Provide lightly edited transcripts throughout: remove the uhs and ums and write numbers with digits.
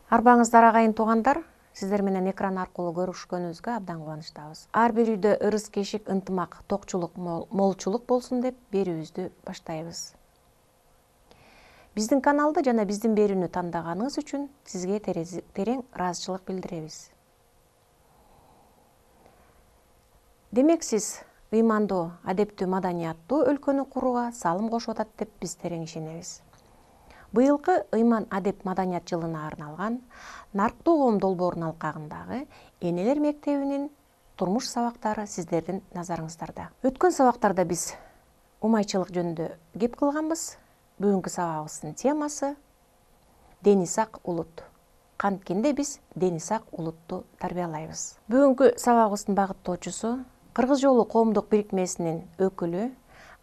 Арбаңыздар агайын туугандар, сиздер менен экран аркылуу көрүшкөнүбүзгө абдан кубанычтабыз. Ар бир үйдө ырыс кешик, ынтымак, токчулук, молчулук болсун деп берүүбүздү баштайбыз. Биздин каналды жана биздин берүүнү тандаганыңыз үчүн сизге терең ыраазычылык билдиребиз. Демек сиз ыймандуу, адептүү, маданияттуу өлкөнү курууга салым кошуп атат деп биз терең ишенебиз. Быйылкы ыйман адеп маданият жылына арналган Нарктуу коом долбоорунун алкагындагы Энелер мектебинин турмуш сабактары сиздердин назарыңыздарда. Өткөн сабактарда биз умайчылык жөнүндө кеп кылганбыз. Бүгүнкү сабагыбыздын темасы дени сак улут. Канткенде биз дени сак улутту тарбиялайбыз. Бүгүнкү сабагыбыздын багыттоочусу Кыргыз жолу коомдук бирикмесинин өкүлү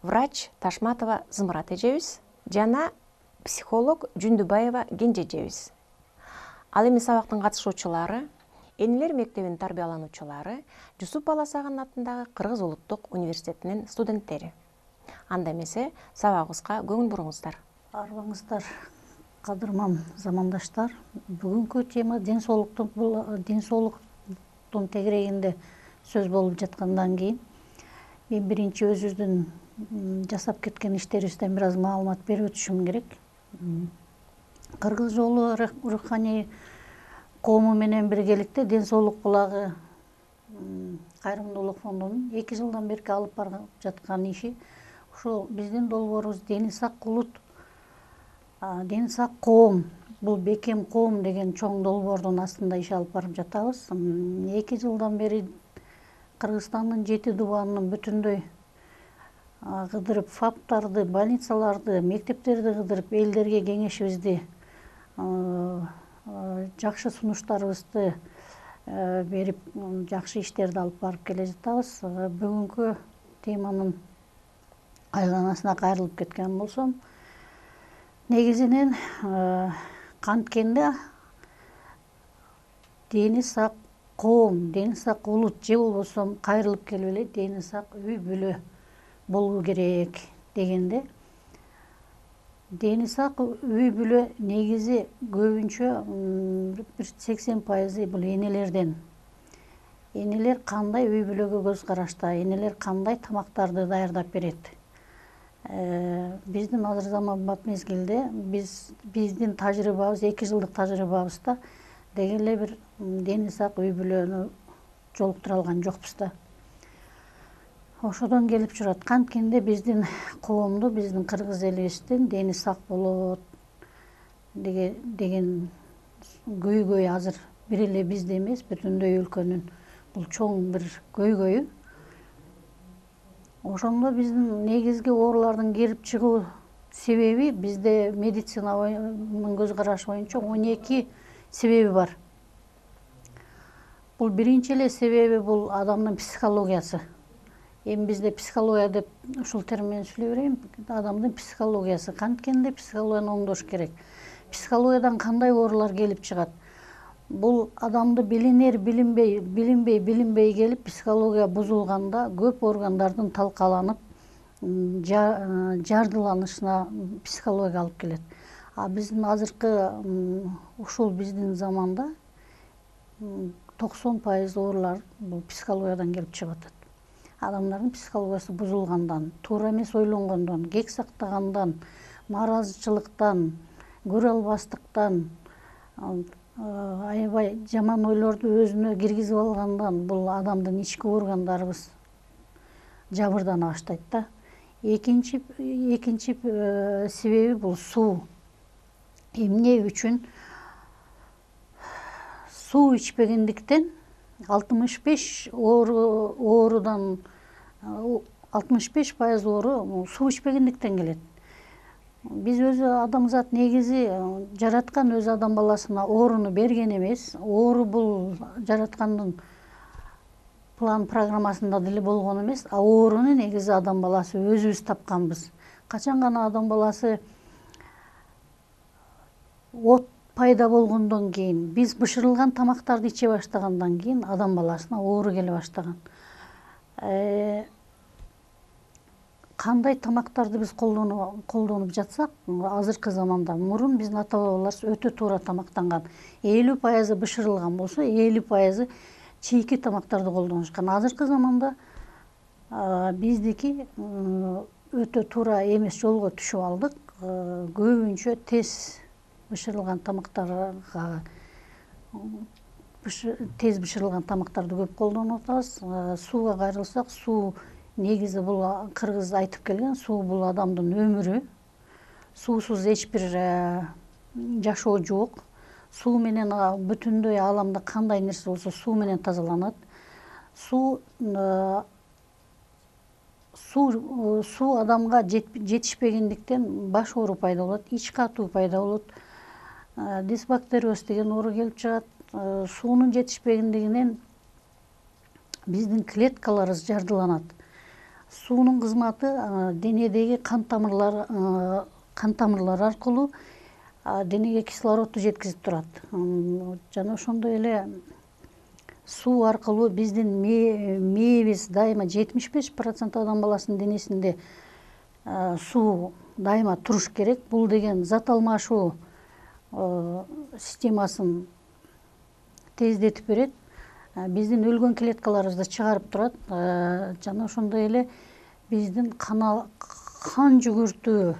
врач Ташматова Зымырат эжебиз жана психолог Жүндүбаева Кенже эжебиз. Ал эми сабактын катышуучулары Энелер мектебинин тарбиялануучулары Жусуп Баласагын атындагы Кыргыз улуттук университетинин студенттери. Анда эмесе сабагыбызга көңүл буруңуздар. Арбаңыздар, кадырман замандаштар. Бүгүнкү тема ден соолуктун тегерегинде сөз болуп жаткандан кийин мен биринчи өзүбүздүн жасап кеткен иштерибизден бир аз маалымат берип өтүшүм керек. Кыргыз жолу руханий коому менен биргеликте ден соолук булагы кайрымдуулук фондунун 2 жылдан бери алып барып жаткан иши ушул биздин долбоорубуз дени сак улут, дени сак коом, бул бекем коом деген чоң долбоордун астында иш алып барып жатабыз. 2 жылдан бери Кыргызстандын 7 дубанын бүтүндөй кыдырып, фаптарды, больницаларды, мектептерди кыдырып, элдерге кеңешибизди, жакшы сунуштарыбызды берип, жакшы иштерди алып барып келе жатабыз. Бүгүнкү теманын айланасына кайрылып кеткен болсом, негизинен канткенде дени сак коом, дени сак улут же болбосо кайрылып келип эле дени сак үй бүлө болуу керек дегенде, дени сак үй бүлө негизи көбүнчө бир 80% бул энелерден. Энелер кандай үй бүлөгө көз карашта, энелер кандай тамактарды даярдап берет. Биздин азыр заманбап мезгилде биздин тажрыйбабыз, 2 жылдык тажрыйбабызда деги эле бир дени сак үй бүлөнү жолуктура алган жокпуз да. Ошодон келип турат. Канткенде биздин коомду, биздин кыргыз элибиздин дени сак болот деген көйгөй азыр бир эле бизде эмес, бүтүндөй өлкөнүн бул чоң бир көйгөйү. Ошондо биздин негизги оорулардын келип чыгуу себеби бизде медицинанын көз карашы боюнча 12 себеби бар. Бул биринчи эле себеби бул адамдын психологиясы. Эми бизде психология деп ушул термин сүйлөй берейин. Адамдын психологиясы. Канткенде психологияны оңдош керек. Психологиядан кандай оорулар келип чыгат? Бул адамды билинбей келип психология бузулганда көп органдардын талкаланып, жардыланышына психология алып келет. А биздин азыркы ушул биздин заманда 90% оорулар бул психологиядан келип чыгып атат. Адамдардын психологиясы бузулгандан, туура эмес ойлонгондон, кек сактагандан, нааразычылыктан, көрө албастыктан, аябай жаман ойлорду өзүнө киргизип алгандан бул адамдын ички органдарыбыз жабырдана баштайт да. Экинчи себеби бул суу. Эмне үчүн? Суу ичпегендиктен 65% оорудан 65% оору суу ичпегендиктен келет. Биз өзү адамзат негизи жараткан өз адам баласына ооруну берген эмес. Оору бул жараткандын план программасында деле болгон эмес, а ооруну негизи адам баласы өзүбүз тапканбыз. Качан гана адам баласы от пайда болгондон кийин, биз бышырылган тамактарды иче баштагандан кийин адам баласына оору келе баштаган. кандай тамактарды биз колдонуп жатсак, азыркы заманда мурун биздин ата бабаларыбыз өтө туура тамактанган. 50% бышырылган болсо, 50% чийки тамактарды колдонушкан. Азыркы заманда биздики өтө туура эмес жолго түшүп алдык. Көбүнчө тез бышырылган тамактарга тез бышырылган тамактарды көп колдонуп атабыз. Сууга кайрылсак, суу негизи бул кыргыз айтып келген, суу бул адамдын өмүрү. Суусуз эч бир жашоо жок. Суу менен бүтүндөй ааламда кандай нерсе болсо суу менен тазаланат. Суу адамга жетишпегендиктен баш оору пайда болот, ич катуу пайда болот. Дисбактериоз деген оору келип чыгат. Суунун жетишпегендигинен биздин клеткаларыбыз жардыланат. Суунун кызматы денедеги кан тамырлар аркылуу денеге кислородду жеткизип турат. Жана ошондой эле суу аркылуу биздин мээбиз дайыма 75% адам баласынын денесинде суу дайыма туруш керек. Бул деген зат алмашуу системасын тездетип берет. Биздин өлгөн клеткаларыбызды чыгарып турат. Жана ошондой эле биздин кан жүгүртүү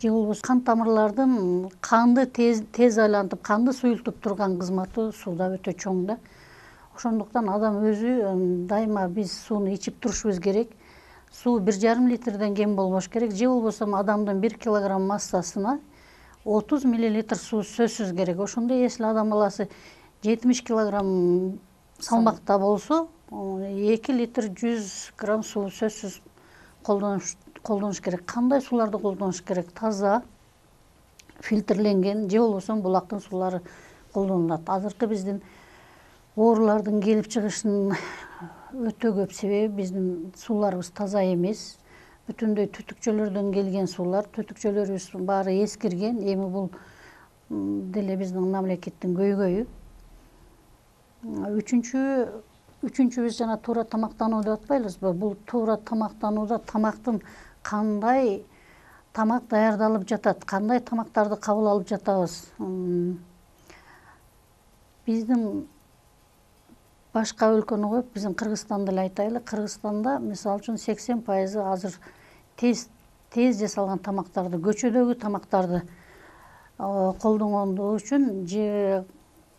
же болбосо кан тамырлардын канды тез айлантып, канды суюлтуп турган кызматы сууда өтө чоң да. Ошондуктан адам өзү дайыма биз сууну ичип турушубуз керек. Суу 1,5 литрден кем болбош керек. Же болбосо адамдын 1 килограмм массасына 30 миллилитр суу сөзсүз керек. Ошондой эсли адам баласы 70 килограмм салмакта болсо, 2 литр 100 грамм суу сөзсүз колдонуш керек. Кандай сууларды колдонуш керек? Таза, фильтрленген же болбосо булактын суулары колдонулат. Азыркы биздин оорулардын келип чыгышынын өтө көп себеби биздин сууларыбыз таза эмес. Бүтүндөй түтүкчөлөрдөн келген суулар, түтүкчөлөрүбүз баары эскирген. Эми бул деле биздин мамлекеттин көйгөйү. Үчүнчү биз жана туура тамактануу деп атпайлыбызбы? Бул туура тамактанууда тамактын кандай тамак даярдалып жатат, кандай тамактарды кабыл алып жатабыз. Биздин башка өлкөнү коюп, биздин Кыргызстанды эле айтайлы. Кыргызстанда мисалы үчүн 80% азыр тез жасалган тамактарды, көчөдөгү тамактарды колдонгондугу үчүн же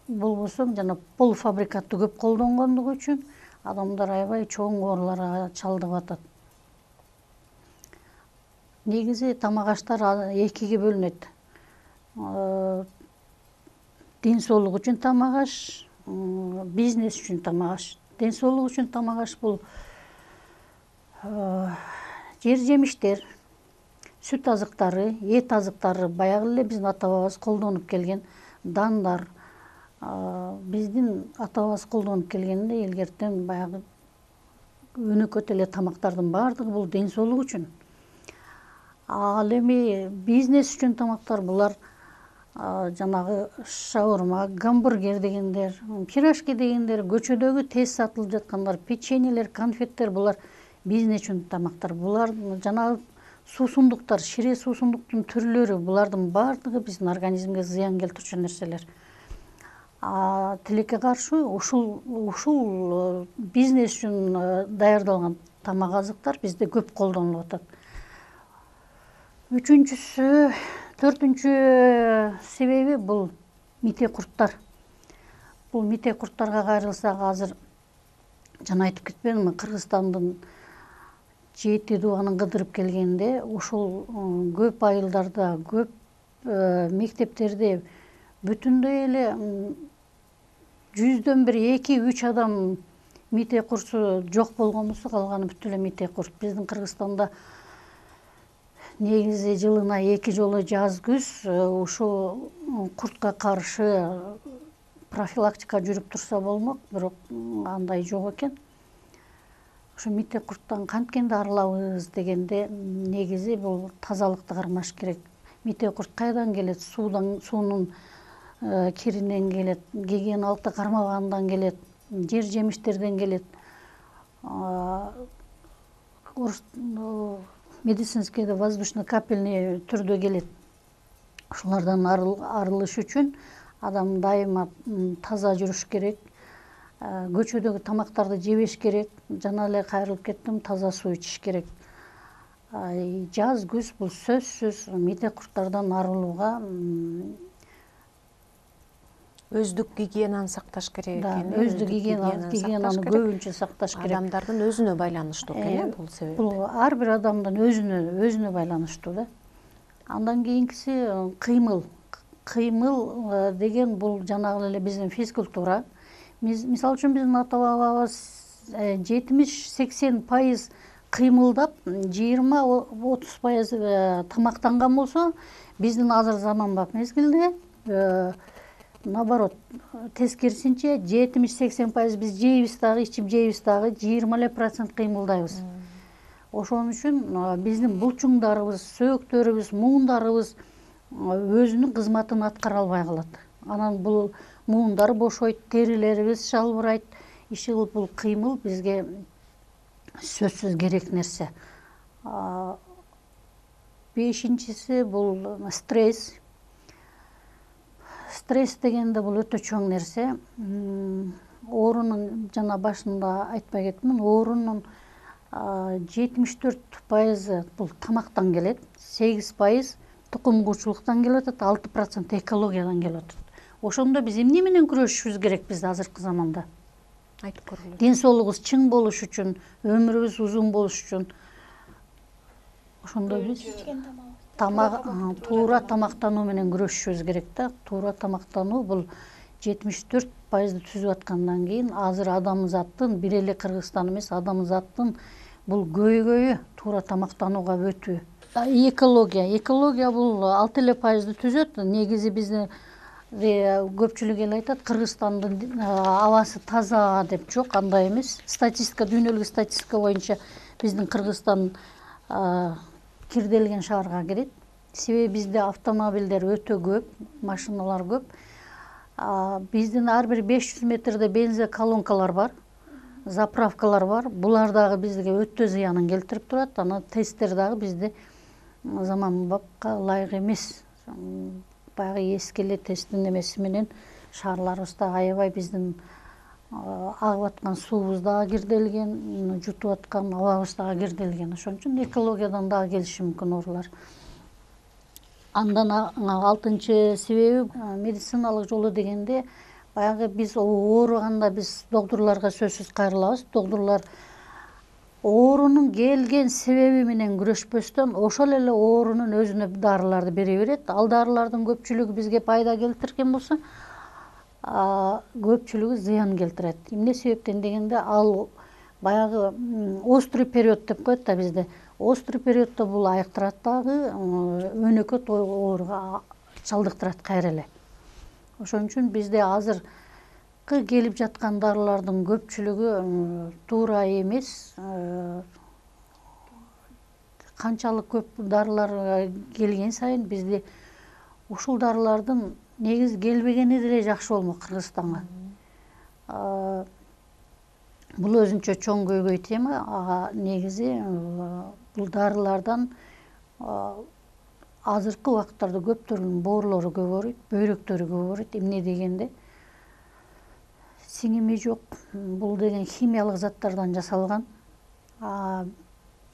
болбосо жана полуфабрикатты көп колдонгондугу үчүн адамдар аябай чоң ооруларга чалдыгып атат. Негизи тамак аштар экиге бөлүнөт. Ден соолук үчүн тамак аш, бизнес үчүн тамак аш. Ден соолук үчүн тамак аш бул жер жемиштер, сүт азыктары, эт азыктары, баягы эле биздин ата бабабыз колдонуп келген дандар, биздин ата бабабыз колдонуп келгенде илгертен баягы өнөкөт эле тамактардын баардыгы бул ден соолук үчүн. Ал эми бизнес үчүн тамактар булар жанагы шаурма, гамбургер дегендер, пирожки дегендер, көчөдөгү тез сатылып жаткандар, печеньелер, конфеттер булар бизнес үчүн тамактар. Булар жанагы суусундуктар, шире суусундуктун түрлөрү, булардын баардыгы биздин организмге зыян келтирүүчү нерселер. Тилекке каршы ушул бизнес үчүн даярдалган тамак азыктар бизде көп колдонулуп атат. Төртүнчү себеби бул мите курттар. Бул мите курттарга кайрылсак, азыр жана айтып кетпедимби, Кыргызстандын 7 дубанын кыдырып келгенде ушул көп айылдарда, көп мектептерде бүтүндөй эле 100дөн 1-2-3 адам мите курту жок болгон болсо, калганы бүт эле мите курт. Биздин Кыргызстанда негизи жылына 2 жолу жаз-күз ушул куртка каршы профилактика жүрүп турса болмок, бирок андай жок экен. Ушу мите курттан канткенде арылабыз дегенде негизи бул тазалыкты кармаш керек. Мите курт кайдан келет? Суунун киринен келет, гигиеналыкты кармагандан келет, жер жемиштерден келет. медицинский воздушно капельный түрдө келет. Ушулардан арылыш үчүн адам дайыма таза жүрүш керек, көчөдөгү тамактарды жебеш керек, жана эле кайрылып кеттим, таза суу ичиш керек. Жаз, күз бул сөзсүз мите курттардан арылууга өздүк гигиенаны сакташ керек экен. Өздүк гигиенаны көбүнчө сакташ керек. Адамдардын өзүнө байланыштуу экен бул себеп. Бул ар бир адамдын өзүнө байланыштуу да. Андан кийинкиси кыймыл. Кыймыл деген бул жанагы эле биздин физкультура. Мисалы үчүн биздин ата бабабыз 70-80% кыймылдап, 20-30% тамактанган болсо, биздин азыр заманбап мезгилде наоборот, тескерисинче 70-80% биз жейбиз дагы, ичип жейбиз дагы, 20% кыймылдайбыз. Ошон үчүн биздин булчуңдарыбыз, сөөктөрүбүз, муундарыбыз өзүнүн кызматын аткара албай калат. Анан бул муундар бошойт, терилерибиз жалбырайт. Иши кылып бул кыймыл бизге сөзсүз керек нерсе. Бешинчиси бул стресс. Стресс дегенде бул өтө чоң нерсе. Оорунун жана башында айтпай кеттим, оорунун 74% бул тамактан келет, 8% тукум куучулуктан келип атат, 6% экологиядан келип атат. Ошондо биз эмне менен күрөшүшүбүз керек биз азыркы заманда? Айтып көргүлө. Ден соолугубуз чың болуш үчүн, өмүрүбүз узун болуш үчүн. Ошондо биз туура тамактануу менен күрөшүшүбүз керек да. Туура тамактануу бул 74% түзүп аткандан кийин азыр адамзаттын, бир эле Кыргызстан эмес, адамзаттын бул көйгөйү туура тамактанууга өтүү. Экология бул 6% түзөт. Негизи бизди көпчүлүк эл айтат, Кыргызстандын абасы таза деп. Жок, андай эмес. Дүйнөлүк статистика боюнча биздин Кыргызстан кирделген шаарга кирет. Себеби бизде автомобилдер өтө көп, машиналар көп. Биздин ар бир 500 метрде бензин колонкалар бар, заправкалар бар. Булар дагы бизге өтө зыянын келтирип турат. Анан тесттер дагы бизде заманбапка ылайык эмес. Баягы эски эле тесттин эмеси менен шаарларыбызда аябай биздин агып аткан суубуз дагы кирделген, жутуп аткан абабыз дагы кирделген. Ошон үчүн экологиядан дагы келиши мүмкүн оорулар. Андан 6-чы себеби медициналык жолу дегенде, баягы биз ооруганда биз доктурларга сөзсүз кайрылабыз. Доктурлар оорунун келген себеби менен күрөшпөстөн ошол эле оорунун өзүнө дарыларды бере берет. Ал дарылардын көпчүлүгү бизге пайда келтирген болсо, көпчүлүгү зыян келтирет. Эмне себептен дегенде, ал баягы острый период деп коет да бизде. Острый периоддо бул айыктырат дагы, өнөкөт ооруга чалдыктырат кайра эле. Ошон үчүн бизде азыркы келип жаткан дарылардын көпчүлүгү туура эмес. Канчалык көп дарылар келген сайын бизде ушул дарылардын негизи келбегени деле жакшы болмок Кыргызстанга. Бул өзүнчө чоң көйгөй тема. Негизи бул дарылардан азыркы убакыттарда көптөрүнүн боорулору көп ооруйт, бөйрөктөрү көп ооруйт. Эмне дегенде, сиңими жок. Бул деген химиялык заттардан жасалган.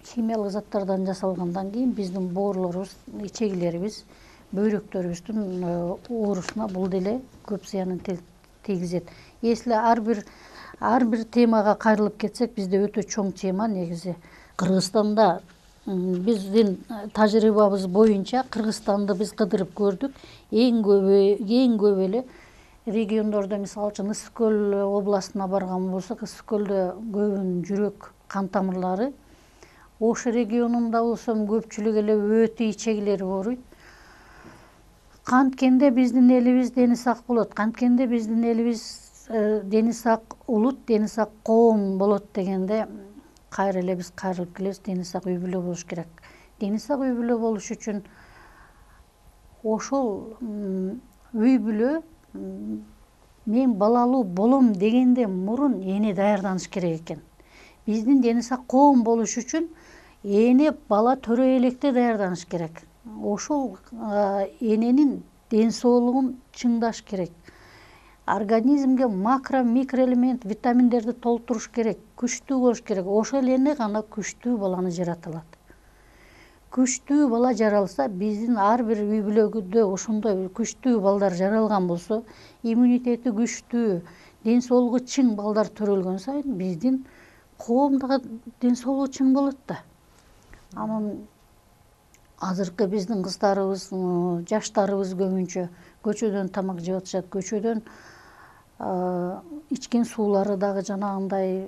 Химиялык заттардан жасалгандан кийин биздин боорулорубуз, ичегилерибиз, бөйрөктөрүбүздүн оорусуна бул деле көп зыянын тийгизет. Если ар бир темага кайрылып кетсек, бизде өтө чоң тема негизи. Кыргызстанда биздин тажрыйбабыз боюнча Кыргызстанды биз кыдырып көрдүк. Эң көп эле региондордо, мисалы үчүн Ысык көл областына барган болсок, Ысык көлдө көбүнүн жүрөк кан тамырлары. Ош регионунда болсом көпчүлүк эле өтө ичегилери ооруйт. Канткенде биздин элибиз дени сак болот. Канткенде биздин элибиз дени сак улут, дени сак коом болот дегенде, кайра эле биз кайрылып келебиз. Дени сак үй бүлө болуш керек. Дени сак үй бүлө болуш үчүн ошол үй бүлө мен балалуу болом дегенде мурун эне даярданыш керек экен. Биздин дени сак коом болуш үчүн эне бала төрө электе даярданыш керек. Ошол эненин ден соолугун чыңдаш керек. Организмге макро, микроэлемент, витаминдерди толтуруш керек, күчтүү болуш керек. Ошол эне гана күчтүү баланы жарата алат. Күчтүү бала жаралса, биздин ар бир үй бүлөгүдө ошондой күчтүү балдар жаралган болсо, иммунитети күчтүү, ден соолугу чың балдар төрөлгөн сайын биздин коом дагы ден соолугу чың болот да. Анан азыркы биздин кыздарыбыз, жаштарыбыз көбүнчө көчөдөн тамак жеп атышат, көчөдөн ичкен суулары дагы жанагындай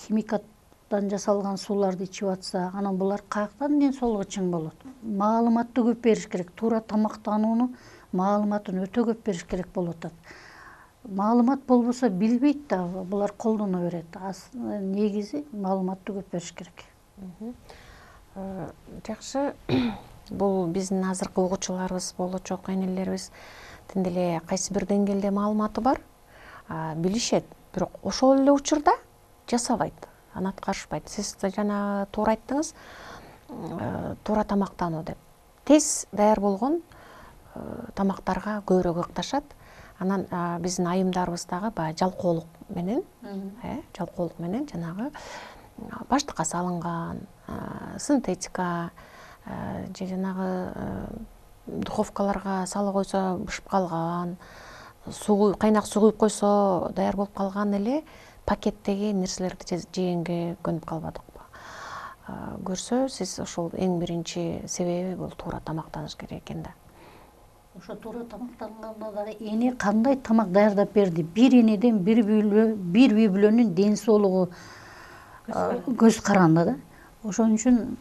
химикаттан жасалган сууларды ичип атса, анан булар каяктан ден соолугу чың болот? Маалыматты көп бериш керек, туура тамактанууну маалыматын өтө көп бериш керек болуп атат. Маалымат болбосо билбейт да, булар колдоно берет. Негизи маалыматты көп бериш керек. Жакшы, бул биздин азыркы угуучуларыбыз, болочок энелерибиз тим эле кайсы бир деңгээлде маалыматы бар, билишет, бирок ошол эле учурда жасабайт, аны аткарышпайт. Сиз жана туура айттыңыз, туура тамактануу деп. Тез даяр болгон тамактарга көбүрөөк ыкташат. Анан биздин айымдарыбыз дагы баягы жалкоолук менен, жанагы баштыкка салынган, синтетика, же жанагы духовкаларга салып койсо бышып калган, кайнак суу куюп койсо даяр болуп калган эле пакеттеги нерселерди жегенге көнүп калбадыкпы? Көрсө, сиз ошол эң биринчи себеби бул туура тамактаныш керек экен да. Ошо туура тамактанганда дагы эне кандай тамак даярдап берди? Бир энеден бир үй бүлөнүн ден соолугу көз каранды да. Ошон үчүн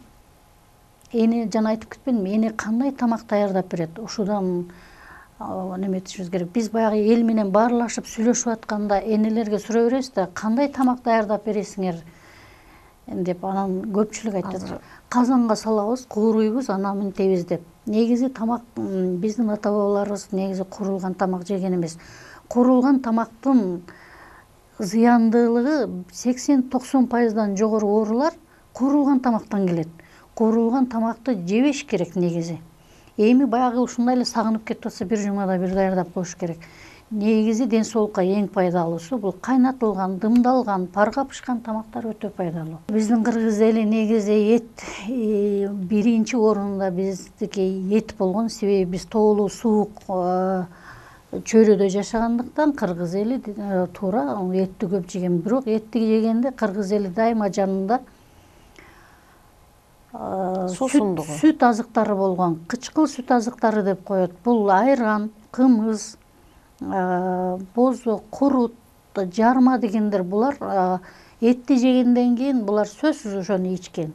эне, жана айтып кетпедимби, эне кандай тамак даярдап берет? Ошодан неметишибиз керек. Биз баягы эл менен баарлашып сүйлөшүп атканда энелерге сурай беребиз да, кандай тамак даярдап бересиңер деп. Анан көпчүлүк айтат, казанга салабыз, кууруйбуз, анан минтебиз деп. Негизи тамак, биздин ата бабаларыбыз негизи куурулган тамак жеген эмес. Куурулган тамактын зыяндуулугу 80-90% жогору оорулар куурулган тамактан келет. Куурулган тамакты жебеш керек негизи. Эми баягы ушундай эле сагынып кетип атса, бир жумада бир даярдап коюш керек. Негизи ден соолукка эң пайдалуусу бул кайнатылган, дымдалган, парга бышкан тамактар өтө пайдалуу. Биздин кыргыз эли негизи эт биринчи орунда биздики эт болгон. Себеби биз тоолуу, суук чөйрөдө жашагандыктан кыргыз эли туура этти көп жеген. Бирок этти жегенде кыргыз эли дайыма жанында сүт азыктары болгон, кычкыл сүт азыктары деп коет. Бул айран, кымыз, бозо, курут, жарма дегендер, булар этти жегенден кийин булар сөзсүз ошону ичкен.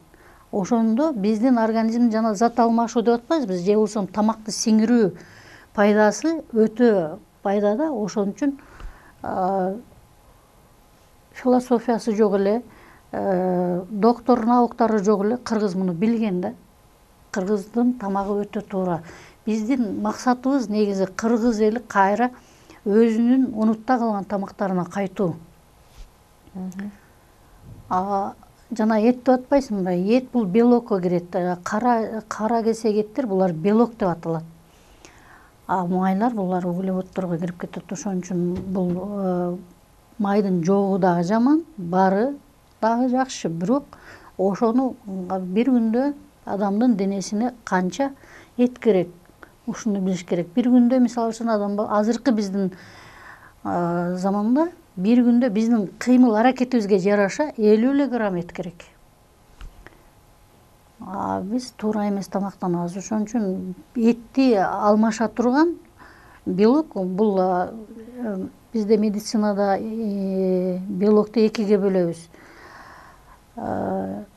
Ошондо биздин организм жана зат алмашуу деп атпайбызбы, же болбосо тамакты сиңирүү пайдасы өтө пайдада. Ошон үчүн философиясы жок эле, доктор науктары жок эле, кыргыз муну билген да. Кыргыздын тамагы өтө туура. Биздин максатыбыз негизи кыргыз эли кайра өзүнүн унутта калган тамактарына кайтуу. Жана эт деп атпайсыңбы? Эт бул белокко кирет. Кара кесек эттер булар белок деп аталат. Майлар булар углеводдорго кирип кетет. Ошон үчүн бул майдын жогу дагы жаман, бары дагы жакшы. Бирок ошону бир күндө адамдын денесине канча эт керек, ушуну билиш керек. Бир күндө мисалы үчүн адам азыркы биздин заманда бир күндө биздин кыймыл аракетибизге жараша 50 грамм эт керек. Биз туура эмес тамактанабыз. Ошон үчүн этти алмаша турган белок, бул бизде медицинада белокту экиге бөлөбүз.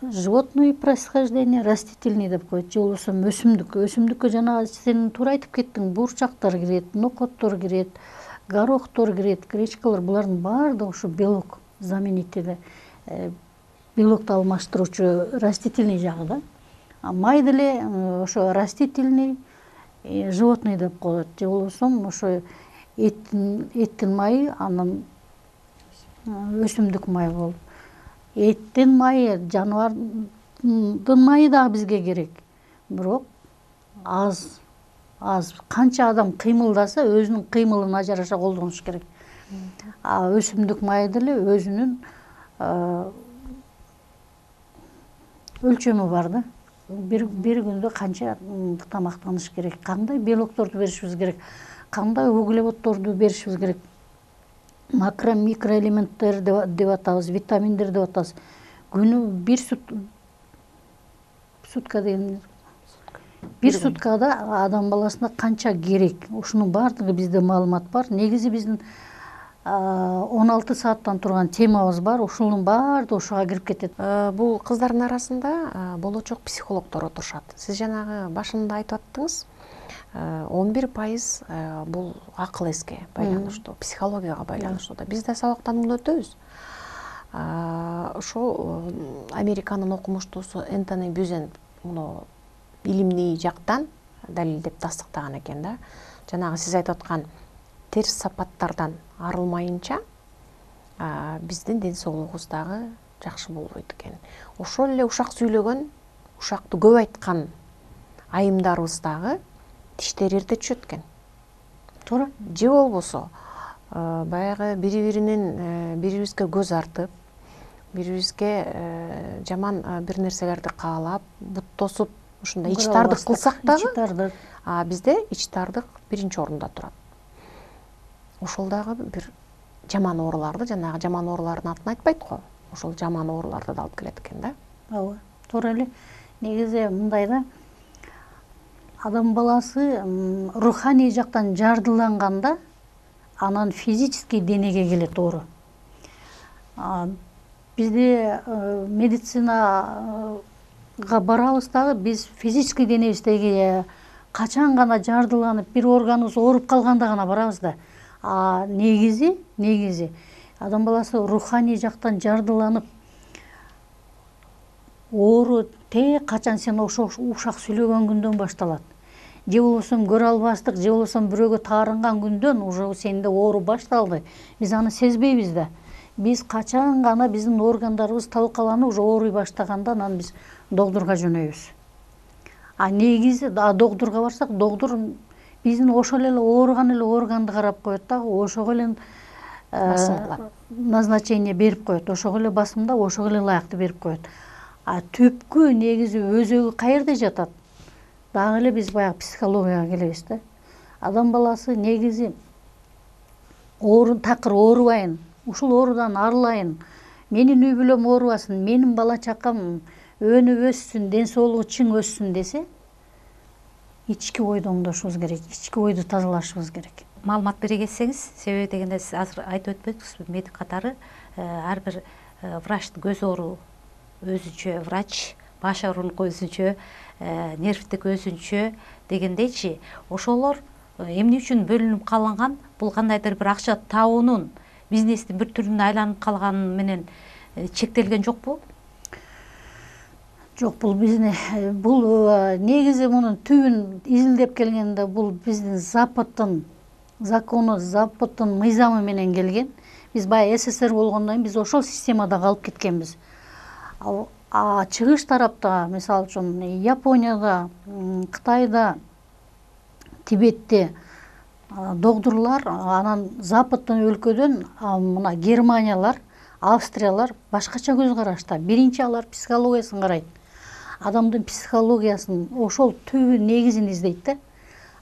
Животный происхождение, растительный деп коет, же болбосо өсүмдүк. Өсүмдүккө жана сен туура айтып кеттиң, бурчактар кирет, нокоттор кирет, горохтор кирет, гречкалар, булардын баардыгы ушу белок заменители, белокту алмаштыруучу растительный жагы да. Май деле ошо растительный, животный деп коет, же болбосо ошо эттин майы, анан өсүмдүк майы болуп. Эттин майы жаныбар майы дагы бизге керек. Бирок аз канча адам кыймылдаса өзүнүн кыймылына жараша колдонуш керек. Өсүмдүк майы деле өзүнүн өлчөмү бар да. Бир күндө канча тамактаныш керек, кандай белокторду беришибиз керек, кандай углеводдорду беришибиз керек, макро микроэлементтер деп атабыз, витаминдер деп атабыз. Күнү бир сутка деген бир суткада адам баласына канча керек, ушунун баардыгы бизде маалымат бар. Негизи биздин 16 сааттан турган темабыз бар, ушунун баардыгы ушуга кирип кетет. Бул кыздардын арасында болочок психологдор отурушат. Сиз жанагы башында айтып аттыңыз, 11% бул акыл эске байланыштуу, психологияга байланыштуу да. Биз да сабактан өтөбүз. Ошо Американын окумуштуусу Энтони Бюзен муну илимдий жактан далилдеп тастыктаган экен да. Жанагы сиз айтып аткан терс сапаттардан арылмайынча биздин ден соолугубуз дагы жакшы болбойт экен. Ошол эле ушак сүйлөгөн, ушакты көп айткан айымдарыбыз дагы тиштери эрте түшөт экен. Туура. Же болбосо баягы бирибизге көз артып, бирибизге жаман бир нерселерди каалап, буттосуп, ушундай ич тардык кылсак дагы, бизде ич тардык биринчи орунда турат. Ошол дагы бир жаман ооруларды, жанагы жаман оорулардын атын айтпайт го. Ошол жаман ооруларды да алып келет экен да. Ооба, туура эле. Негизи мындай да, адам баласы руханий жактан жардыланганда, анан физический денеге келет оору. Бизде медицинага барабыз дагы, биз физический денебиздеги качан гана жардыланып, бир органыбыз ооруп калганда гана барабыз да. Негизи адам баласы руханий жактан жардыланып, оору качан сен ушак сүйлөгөн күндөн башталат. Же болбосо көрө албастык, же болбосо бирөөгө таарынган күндөн уже сенде оору башталды. Биз аны сезбейбиз да. Биз качан гана биздин органдарыбыз талкаланып, уже ооруй баштаганда анан биз доктурга жөнөйбүз. Негизи доктурга барсак, доктур биздин ошол эле ооруган эле органды карап коет дагы, ошого эле назначение берип коет, ошого эле басымда, ошого эле ылайыктуу берип коет. Түпкү негизи өзөгү каерде жатат? Дагы эле биз баягы психологияга келебиз да. Адам баласы негизи такыр оорубайын, ушул оорудан арылайын, менин үй бүлөм оорубасын, менин бала чакам өнүп өссүн, ден соолугу чың өссүн десе, ички ойду оңдошубуз керек, ички ойду тазалашыбыз керек. Маалымат бере кетсеңиз, себеби дегенде сиз азыр айтып өтпөдүңүз, медик катары ар бир врачтын көз оору өзүнчө, врач баш ооруунуку өзүнчө, нервтик өзүнчө дегендейчи, ошолор эмне үчүн бөлүнүп калынган? Бул кандайдыр бир акча табуунун, бизнестин бир түрүнө айланып калганы менен чектелген жокпу? Жок, бул негизи мунун түбүн изилдеп келгенде бул биздин Западтын закону, Западтын мыйзамы менен келген. Биз баягы СССР болгондон кийин биз ошол системада калып кеткенбиз. Чыгыш тарапта, мисалы үчүн Японияда, Кытайда, Тибетте доктурлар, анан Западтын өлкөдөн мына Германиялар, Австриялар башкача көз карашта. Биринчи алар психологиясын карайт. Адамдын психологиясын, ошол түбү негизин издейт да.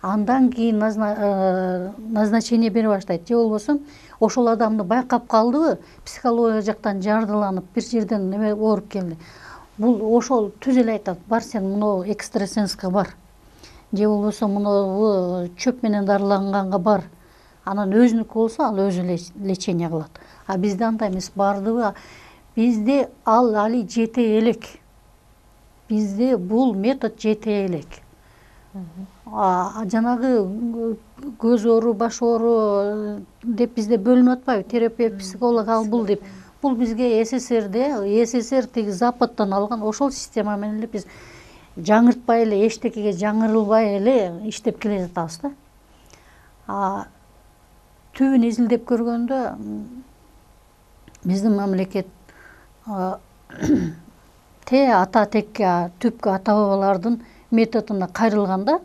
Андан кийин назначение бере баштайт. Же болбосо ошол адамды байкап калдыбы, психология жактан жардыланып, бир жерден неме ооруп келди. Бул ошол түз эле айтат, бар сен муну экстрасенске бар. Же болбосо муну чөп менен дарыланганга бар. Анан өзүнүкү болсо ал өзү лечение кылат. Бизде андай эмес, бардыгы бизде али жете элек. Бизде бул метод жете элек. Жанагы көз оору, баш оору деп бизде бөлүнүп атпайбы, терапевт, психолог ал бул деп. Бул бизге СССР тиги Западтан алган ошол система менен эле биз жаңыртпай эле, эчтекеге жаңырылбай эле иштеп келе жатабыз да. Түбүн изилдеп көргөндө биздин мамлекет ата текке, түпкү ата бабалардын методуна кайрылганда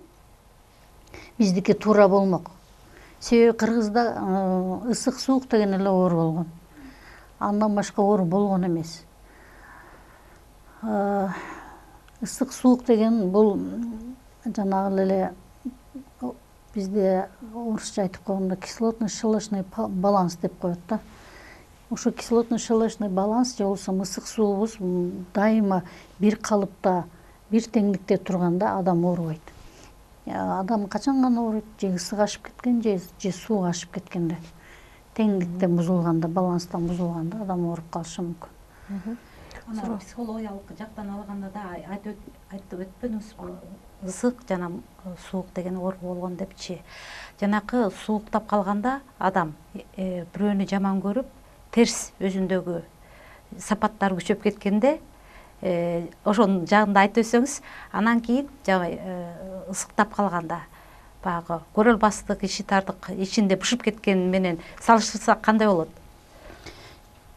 биздики туура болмок. Себеби Кыргызда ысык суук деген эле оору болгон. Андан башка оору болгон эмес. Ысык суук деген бул жанагы эле бизде орусча айтып койгондо кислотно-щелочный баланс деп коет да. Ошо кислотно-щелочный баланс же болбосо ысык суубуз дайыма бир калыпта, бир теңдикте турганда адам оорубайт. Адам качан гана ооруйт? Же ысык ашып кеткен, же суу ашып кеткенде. Теңдиктен бузулганда, баланстан бузулганда адам ооруп калышы мүмкүн. Ана психологиялык жактан алганда да айтып өтпөдүңүзбү? Ысык жана суук деген оору болгон депчи. Жанакы сууктап калганда адам бирөөнү жаман көрүп, терс өзүндөгү сапаттар күчөп кеткенде, ошонун жагында айтып өтсөңүз, анан кийин ысыктап калганда баягы көрөл бастык, ичи тардык, ичинде бышып кеткен менен салыштырсак кандай болот?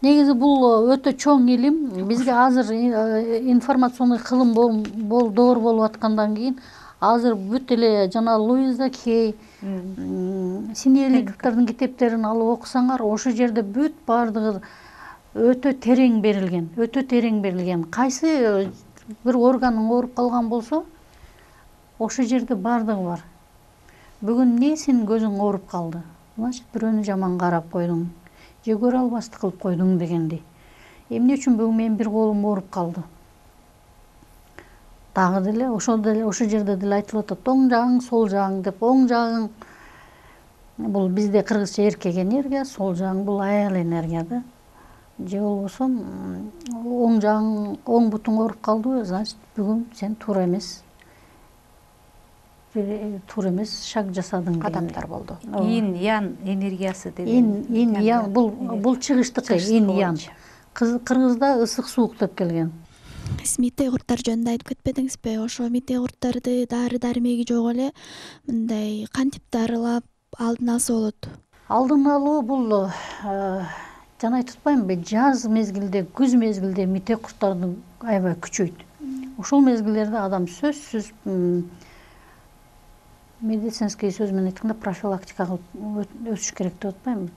Негизи бул өтө чоң илим. Бизге азыр информационный кылым доор болуп аткандан кийин азыр бүт эле жана Луиза Кей, Синельниковдордун китептерин алып окусаңар, ошол жерде бүт баардыгы өтө терең берилген. Кайсы бир органың ооруп калган болсо, ошол жерде баардыгы бар. Бүгүн эмне сенин көзүң ооруп калды? Значит, бирөөнү жаман карап койдуң. Же көрө албастык кылып койдуң дегендей. Эмне үчүн бүгүн менин бир колум ооруп калды? Дагы деле ошол жерде деле айтылып атат, оң жагың, сол жагың деп. Оң жагың бул бизде кыргызча эркек энергия, сол жагың бул аял энергия да. Же болбосо оң жагың, оң бутуң ооруп калдыбы, значит, бүгүн сен туура эмес шаг жасадың. Кадамдар болду. Ин ян энергиясы деп. Ин ян бул чыгыштыкы ин ян. Кыргызда ысык суук деп келген. Сиз митек урттар жөнүндө айтып кетпедиңизби? Ошо митек урттарды дары-дармеги жок эле мындай кантип дарылап алдын алса болот? Алдын алуу бул жана айтып атпаймынбы, жаз мезгилде, күз мезгилде митек курттардын аябай күчөйт. Ошол мезгилдерде адам сөзсүз медицинский сөз менен айтканда профилактика кылып өтүш керек деп атпаймынбы.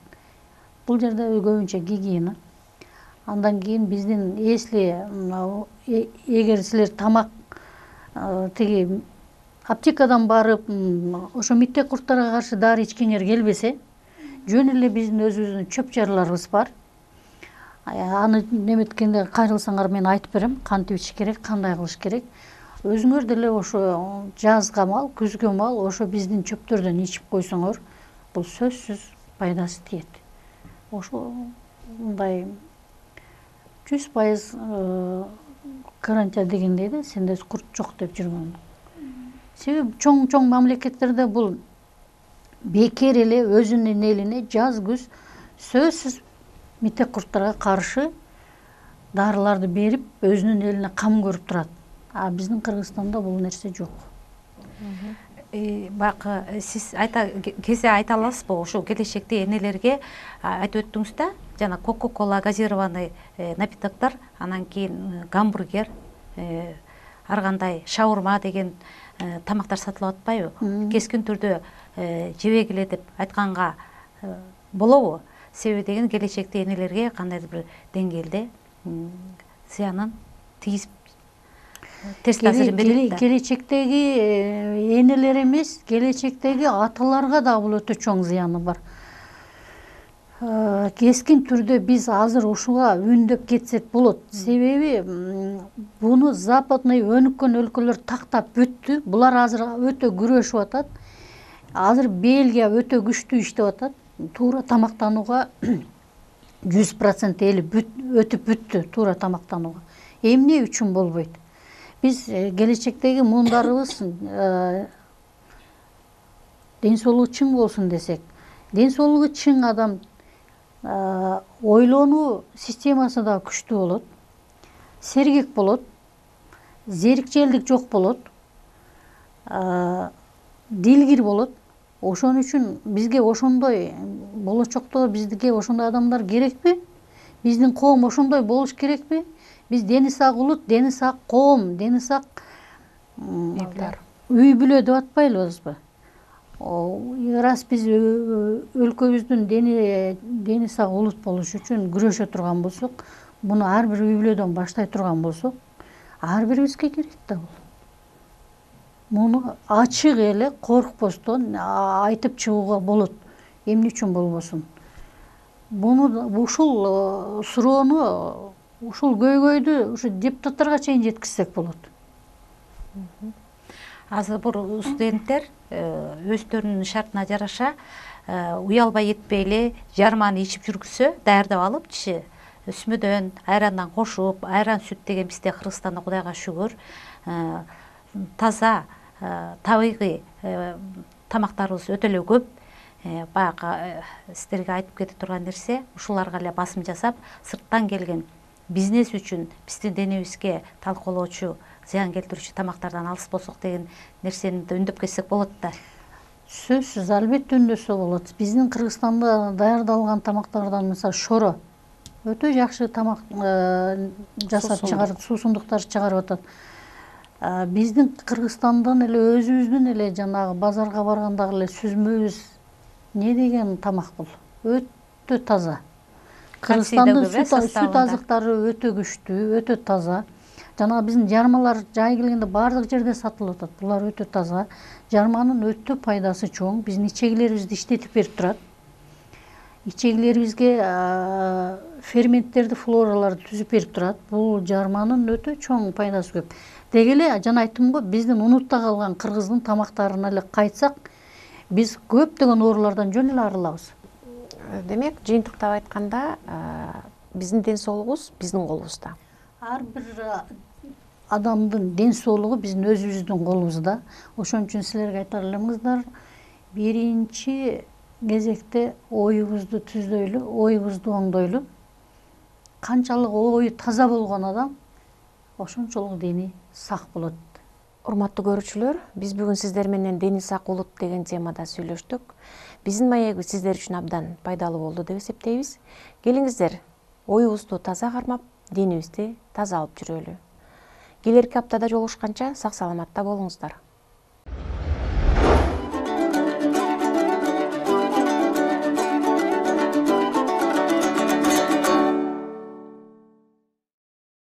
Бул жерде көбүнчө гигиена. Андан кийин биздин если эгер силер тамак тиги аптекадан барып ошо митек курттарга каршы дары ичкеңер келбесе, жөн эле биздин өзүбүздүн чөп жарыларыбыз бар. Аны неметкенде кайрылсаңар мен айтып берем, кантип ичиш керек, кандай кылыш керек. Өзүңөр деле ошо жазга мал, күзгө мал ошо биздин чөптөрдөн ичип койсоңор, бул сөзсүз пайдасы тиет. Ошо мындай 100% гарантия дегендей да, сенде курт жок деп жүргөн. Себеби чоң мамлекеттерде бул бекер эле өзүнүн элине жаз күз сөзсүз митек курттарга каршы дарыларды берип, өзүнүн элине кам көрүп турат. А биздин Кыргызстанда бул нерсе жок. Бакы сиз кесе айта аласызбы, ошо келечекте энелерге айтып өттүңүз да, жана кока-кола, газированный напитоктор, анан кийин гамбургер, ар кандай шаурма деген тамактар сатылып атпайбы? Кескин түрдө жебегиле деп айтканга болобу? Себеби деген келечекте энелерге кандайдыр бир деңгээлде зыянын тийип терс таасирин берет да. Келечектеги энелер эмес, келечектеги аталарга да бул өтө чоң зыяны бар. Кескин түрдө биз азыр ушуга үндөп кетсек болот. Себеби буну западный өнүккөн өлкөлөр тактап бүттү. Булар азыр өтө күрөшүп атат. Азыр Бельгия өтө күчтүү иштеп атат. Туура тамактанууга 100% эли өтүп бүттү туура тамактанууга. Эмне үчүн болбойт? Биз келечектеги муундарыбыз ден соолугу чың болсун десек, ден соолугу чың адам ойлонуу системасы да күчтүү болот, сергек болот, зерикчелдик жок болот, дилгир болот. Ошон үчүн бизге ошондой болочокто биздике ошондой адамдар керекпи? Биздин коом ошондой болуш керекпи? Биз дени сак улут, дени сак коом, дени сак үй бүлө деп атпайлыбызбы? Раз биз өлкөбүздүн дени сак улут болуш үчүн күрөшө турган болсок, муну ар бир үй бүлөдөн баштай турган болсок, ар бирибизге керек да бул. Муну ачык эле коркпостон айтып чыгууга болот. Эмне үчүн болбосун? Муну ушул суроону, ушул көйгөйдү ушу депутаттарга чейин жеткизсек болот. Азыр бул студенттер өздөрүнүн шартына жараша уялбай этпей эле жарманы ичип жүргүзсө, даярдап алып чиши өсмөдөн айрандан кошуп, айран сүт деген бизде Кыргызстанда Кудайга шүгүр таза табигый тамактарыбыз өтө эле көп. Баягы сиздерге айтып кете турган нерсе, ушуларга эле басым жасап, сырттан келген бизнес үчүн биздин денебизге талкалоочу, зыян келтирүүчү тамактардан алыс болсок деген нерсени үндөп кетсек болот да. Сөзсүз, албетте үндөсө болот. Биздин Кыргызстанда даярдалган тамактардан мисалы шоро өтө жакшы тамак жасап чыгарып, суусундуктар чыгарып атат. Биздин Кыргызстандан эле өзүбүздүн эле жанагы базарга баргандагы эле сүзмөбүз не деген тамак бул? Өтө таза. Кыргызстандын сүт азыктары өтө күчтүү, өтө таза. Жанагы биздин жармалар жай келгенде баардык жерде сатылып атат. Булар өтө таза. Жарманын өтө пайдасы чоң. Биздин ичегилерибизди иштетип берип турат. Ичегилерибизге ферменттерди, флораларды түзүп берип турат. Бул жарманын өтө чоң пайдасы көп. Деги эле жана айттым го, биздин унутта калган кыргыздын тамактарына эле кайтсак, биз көптөгөн оорулардан жөн эле арылабыз. Демек, жыйынтыктап айтканда, биздин ден соолугубуз биздин колубузда. Ар бир адамдын ден соолугу биздин өзүбүздүн колубузда. Ошон үчүн силерге айтар элемиздар, биринчи кезекте оюбузду түздөйлү, оюбузду оңдойлу. Канчалык ою таза болгон адам, ошончолук дени сак болот. Урматтуу көрүүчүлөр, биз бүгүн сиздер менен дени сак улут деген темада сүйлөштүк. Биздин маегибиз сиздер үчүн абдан пайдалуу болду деп эсептейбиз. Келиңиздер, оюбузду таза кармап, денибизди таза алып жүрөлү. Келерки аптада жолугушканча сак саламатта болуңуздар.